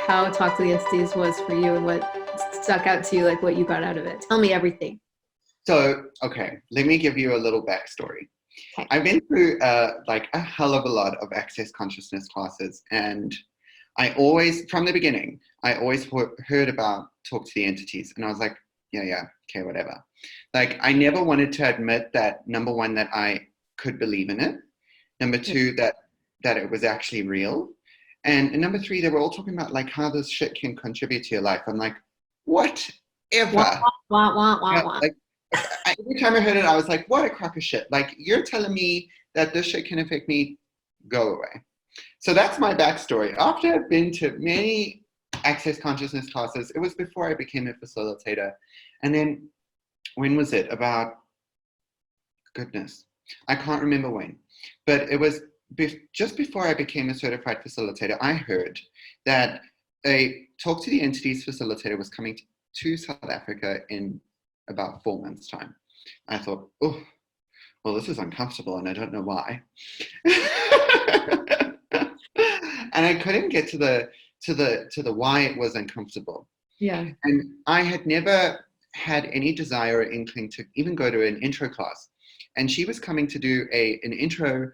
how Talk to the Entities was for you and what stuck out to you, like what you got out of it. Tell me everything. So, okay, let me give you a little backstory. Okay. I've been through like a hell of a lot of access consciousness classes, and I always, from the beginning, I always heard about Talk to the Entities, and I was like, yeah, okay, whatever. Like, I never wanted to admit that, number one, that I could believe in it. Number two, that it was actually real. And number three, they were all talking about like how this shit can contribute to your life. I'm like, whatever. Wah, wah, wah, wah, wah. Like, every time I heard it, I was like, what a crock of shit. Like, you're telling me that this shit can affect me? Go away. So that's my backstory. After I've been to many access consciousness classes, it was before I became a facilitator. And then, when was it? About, goodness, I can't remember when. But it was just before I became a certified facilitator, I heard that a Talk to the Entities facilitator was coming to South Africa in about 4 months' time. I thought, oh, well, this is uncomfortable, and I don't know why. And I couldn't get to the why it was uncomfortable. Yeah. And I had never had any desire or inkling to even go to an intro class. And she was coming to do an intro,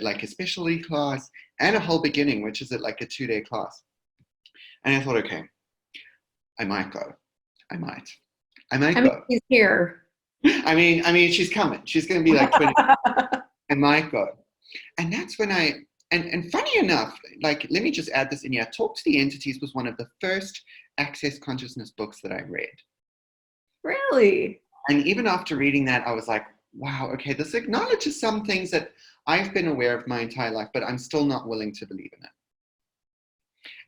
like a specialty class, and a whole beginning, which is like a 2-day class. And I thought, okay, I might go. I might go. He's here. I mean, she's coming. She's going to be like 20. I might go. And that's when and funny enough, like, let me just add this in here. Talk to the Entities was one of the first access consciousness books that I read. Really? And even after reading that, I was like, wow, okay, this acknowledges some things that I've been aware of my entire life, but I'm still not willing to believe in it.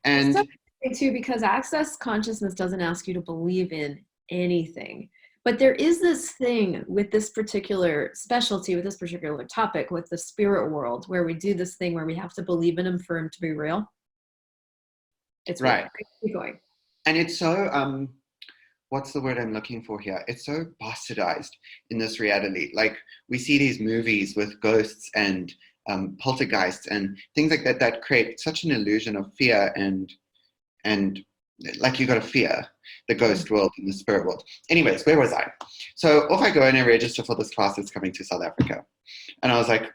And it's too, because access consciousness doesn't ask you to believe in anything. But there is this thing with this particular specialty, with this particular topic, with the spirit world, where we do this thing where we have to believe in him for him to be real. It's right. Keep going. And it's so, what's the word I'm looking for here? It's so bastardized in this reality. Like, we see these movies with ghosts and poltergeists and things like that that create such an illusion of fear and like, you got to fear the ghost world and the spirit world. Anyways, where was I? So off I go and I register for this class that's coming to South Africa. And I was like,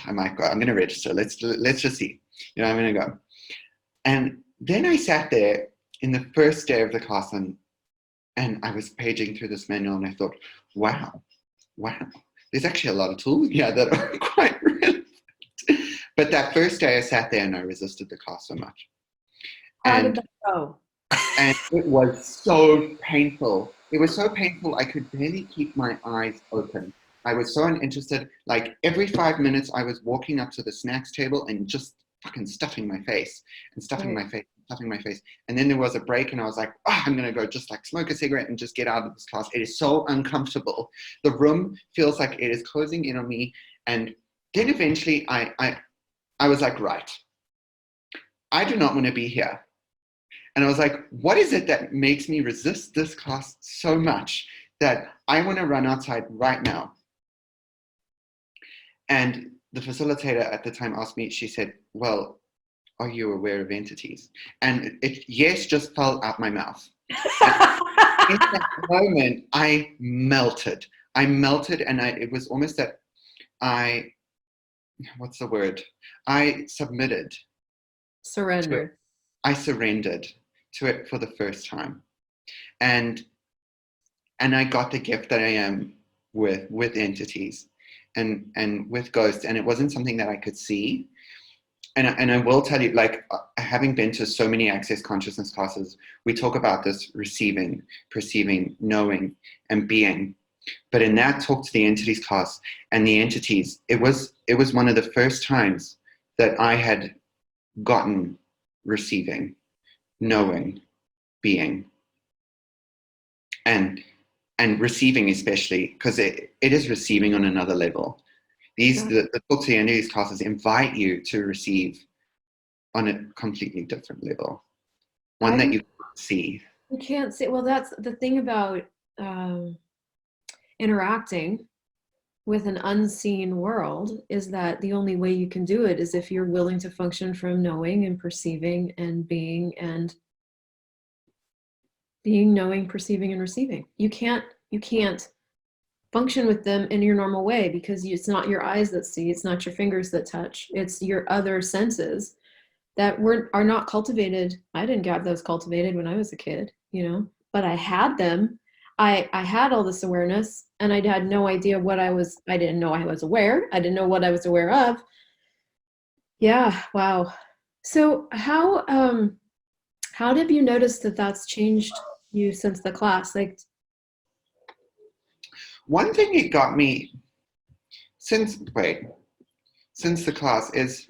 I might go. I'm going to register. Let's just see. I'm going to go. And then I sat there in the first day of the class and I was paging through this manual and I thought, wow, there's actually a lot of tools here that are quite relevant. But that first day I sat there and I resisted the class so much. How did that go? And it was so painful. It was so painful I could barely keep my eyes open. I was so uninterested. Like, every 5 minutes I was walking up to the snacks table and just fucking stuffing my face and stuffing my face. And then there was a break and I was like, I'm going to go just like smoke a cigarette and just get out of this class. It is so uncomfortable. The room feels like it is closing in on me. And then eventually I was like, right, I do not want to be here. And I was like, what is it that makes me resist this class so much that I want to run outside right now? And the facilitator at the time asked me, she said, well, are you aware of entities? And yes just fell out my mouth. In that moment, I melted. And it was almost that what's the word? I submitted. Surrendered. I surrendered to it for the first time. And I got the gift that I am with entities and with ghosts. And it wasn't something that I could see. And I will tell you, like, having been to so many access consciousness classes, we talk about this receiving, perceiving, knowing, and being. But in that Talk to the Entities class and the entities, it was one of the first times that I had gotten receiving, knowing, being, and receiving, especially because it is receiving on another level. The Talk to the Entities classes invite you to receive on a completely different level, one that you can't see. You can't see. Well, that's the thing about interacting with an unseen world, is that the only way you can do it is if you're willing to function from knowing and perceiving and being and being, knowing, perceiving, and receiving. You can't function with them in your normal way because it's not your eyes that see, it's not your fingers that touch, it's your other senses that are not cultivated. I didn't have those cultivated when I was a kid, but I had them. I had all this awareness, and I had no idea I didn't know I was aware. I didn't know what I was aware of. Yeah, wow. So how have you noticed that that's changed you since the class? Like, One thing it got me since the class is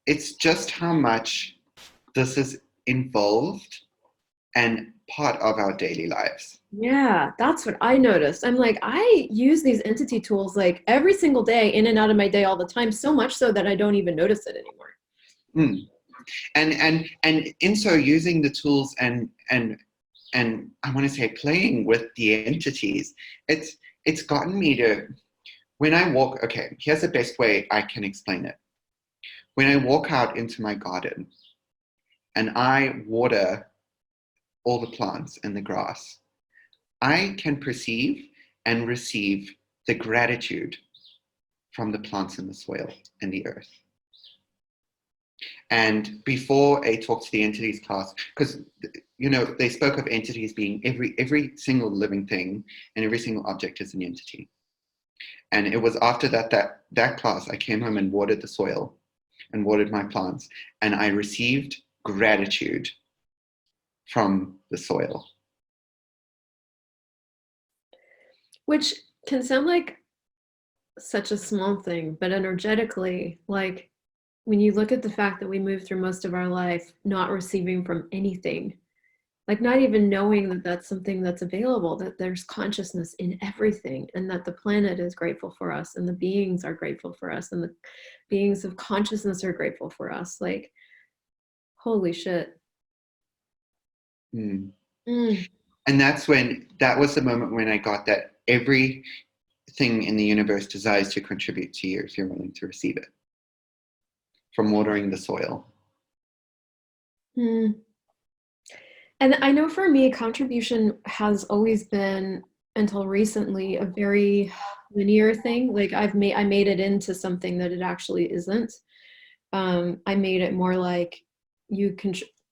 it's just how much this is involved and part of our daily lives. yeah, that's what I noticed. I'm like, I use these entity tools like every single day, in and out of my day all the time, so much so that I don't even notice it anymore. Mm. And in so using the tools and I want to say playing with the entities, it's gotten me to, when I walk, okay, here's the best way I can explain it. When I walk out into my garden and I water all the plants and the grass, I can perceive and receive the gratitude from the plants and the soil and the earth. And before I talked to the entities class, because they spoke of entities being every single living thing and every single object is an entity. And it was after that class I came home and watered the soil and watered my plants, and I received gratitude from the soil. Which can sound like such a small thing, but energetically, like when you look at the fact that we move through most of our life not receiving from anything, like not even knowing that that's something that's available, that there's consciousness in everything, and that the planet is grateful for us, and the beings are grateful for us, and the beings of consciousness are grateful for us. Like, holy shit. Mm. Mm. And that was the moment when I got that everything in the universe desires to contribute to you if you're willing to receive it. From watering the soil. Mm. And I know for me, contribution has always been, until recently, a very linear thing. Like I made it into something that it actually isn't. I made it more like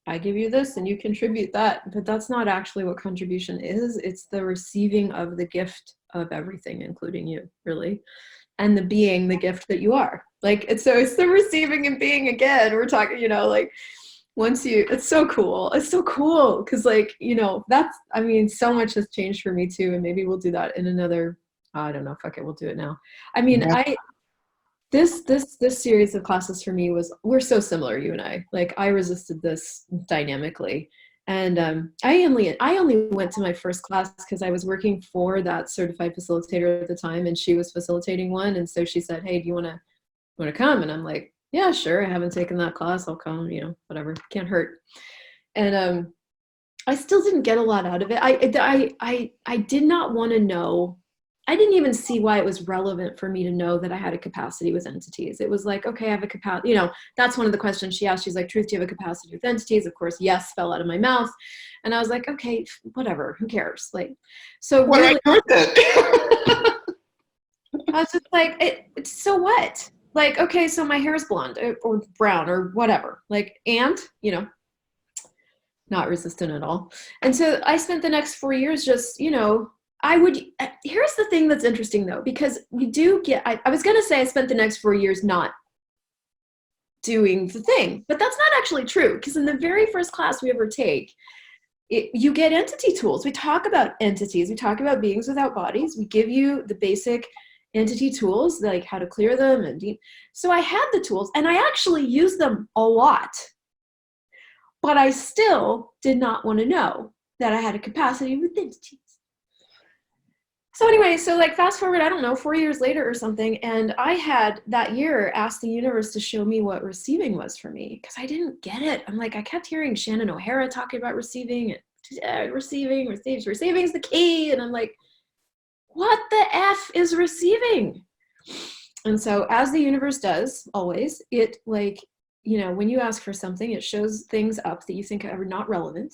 I give you this and you contribute that, but that's not actually what contribution is. It's the receiving of the gift of everything, including you, really, and the being the gift that you are. Like it's the receiving and being again. We're talking, like it's so cool. It's so cool because so much has changed for me too, and maybe we'll do that in another. I don't know. Fuck it, we'll do it now. I mean, Yeah. this series of classes for me we're so similar, you and I. Like I resisted this dynamically, and I only went to my first class because I was working for that certified facilitator at the time, and she was facilitating one, and so she said, "Hey, do you want to come?" And I'm like, "Yeah, sure. I haven't taken that class. I'll come. Whatever. Can't hurt." And I still didn't get a lot out of it. I did not want to know. I didn't even see why it was relevant for me to know that I had a capacity with entities. It was like, okay, I have a capacity. That's one of the questions she asked. She's like, Truth, do you have a capacity with entities? Of course, yes, fell out of my mouth. And I was like, okay, whatever. Who cares? Like, so What really, I do with it? I was just like, so what? Like, okay, so my hair is blonde or brown or whatever. Like, and, not resistant at all. And so I spent the next 4 years just, here's the thing that's interesting though, because we do I was going to say I spent the next 4 years not doing the thing, but that's not actually true. Because in the very first class we ever take, you get entity tools. We talk about entities. We talk about beings without bodies. We give you the basic entity tools, like how to clear them. So I had the tools and I actually used them a lot. But I still did not want to know that I had a capacity with entities. So anyway, fast forward, I don't know, 4 years later or something, and I had that year asked the universe to show me what receiving was for me, because I didn't get it. I'm like, I kept hearing Shannon O'Hara talking about receiving, and receiving is the key, and I'm like, what the F is receiving? And so as the universe does always, it when you ask for something, it shows things up that you think are not relevant.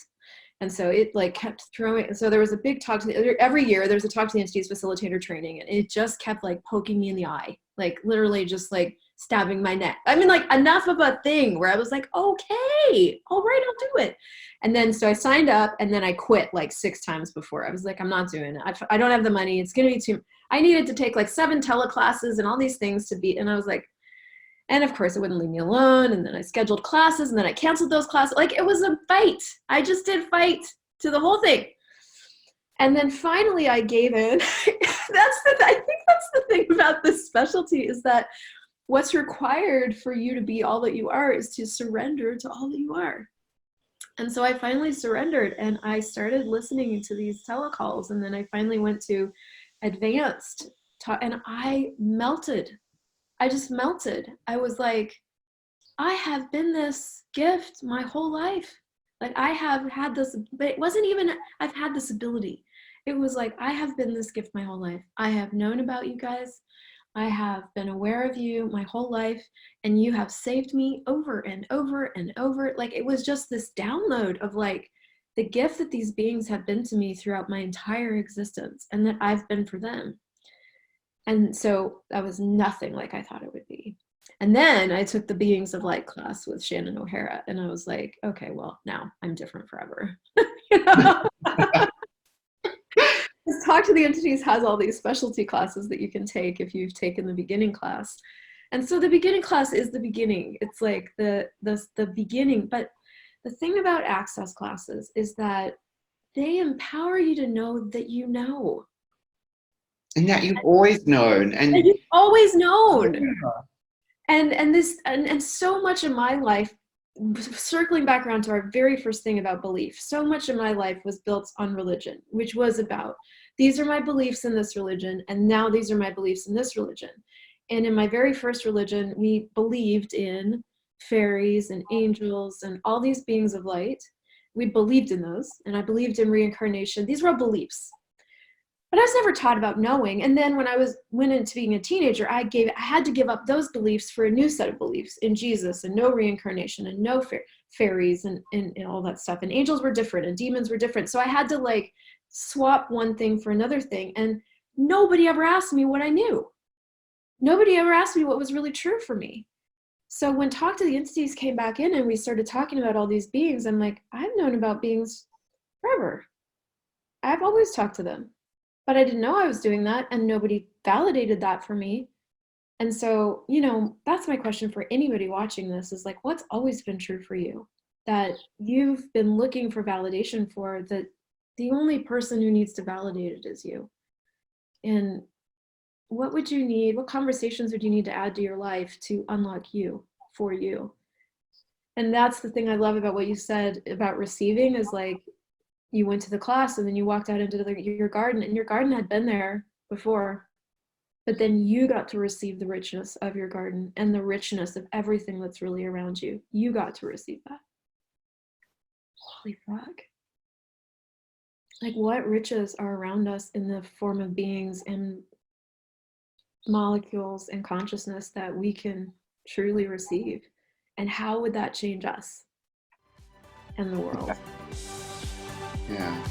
And so it like kept throwing. So there was a big talk to every year there's a talk to the entities facilitator training, and it just kept like poking me in the eye, like literally just like stabbing my neck. I mean, like enough of a thing where I was like, okay, all right, I'll do it. And then so I signed up, and then I quit like 6 times before. I was like, I'm not doing it. I don't have the money. It's gonna be too. I needed to take like 7 teleclasses and all these things to be. And I was like, and of course, it wouldn't leave me alone. And then I scheduled classes, and then I canceled those classes. Like it was a fight. I just did fight to the whole thing. And then finally I gave in. I think that's the thing about this specialty, is that what's required for you to be all that you are is to surrender to all that you are. And so I finally surrendered, and I started listening to these telecalls. And then I finally went to advanced, and I melted. I just melted. I was like, I have been this gift my whole life. Like I have had this, but it wasn't even, I've had this ability. It was like, I have been this gift my whole life. I have known about you guys. I have been aware of you my whole life, and you have saved me over and over and over. Like it was just this download of like the gift that these beings have been to me throughout my entire existence, and that I've been for them. And so that was nothing like I thought it would be. And then I took the Beings of Light class with Shannon O'Hara, and I was like, okay, well, now I'm different forever. You know? Talk to the Entities has all these specialty classes that you can take if you've taken the beginning class. And so the beginning class is the beginning. It's like the beginning. But the thing about access classes is that they empower you to know that you know. And that you've always known. And you've always known. And so much of my life, circling back around to our very first thing about belief, so much of my life was built on religion, which was about, these are my beliefs in this religion, and now these are my beliefs in this religion. And in my very first religion, we believed in fairies and angels and all these beings of light. We believed in those, and I believed in reincarnation. These were all beliefs. But I was never taught about knowing. And then when I went into being a teenager, I had to give up those beliefs for a new set of beliefs in Jesus, and no reincarnation, and no fairies and all that stuff. And angels were different, and demons were different. So I had to like swap one thing for another thing. And nobody ever asked me what I knew. Nobody ever asked me what was really true for me. So when Talk to the Entities came back in and we started talking about all these beings, I'm like, I've known about beings forever. I've always talked to them. But I didn't know I was doing that, and nobody validated that for me. And so, you know, that's my question for anybody watching this, is like, what's always been true for you that you've been looking for validation for, that the only person who needs to validate it is you? And what would you need? What conversations would you need to add to your life to unlock you, for you? And that's the thing I love about what you said about receiving, is like, you went to the class and then you walked out into your garden, and your garden had been there before, but then you got to receive the richness of your garden and the richness of everything that's really around you. You got to receive that. Holy fuck. Like, what riches are around us in the form of beings and molecules and consciousness that we can truly receive? And how would that change us and the world? Yeah.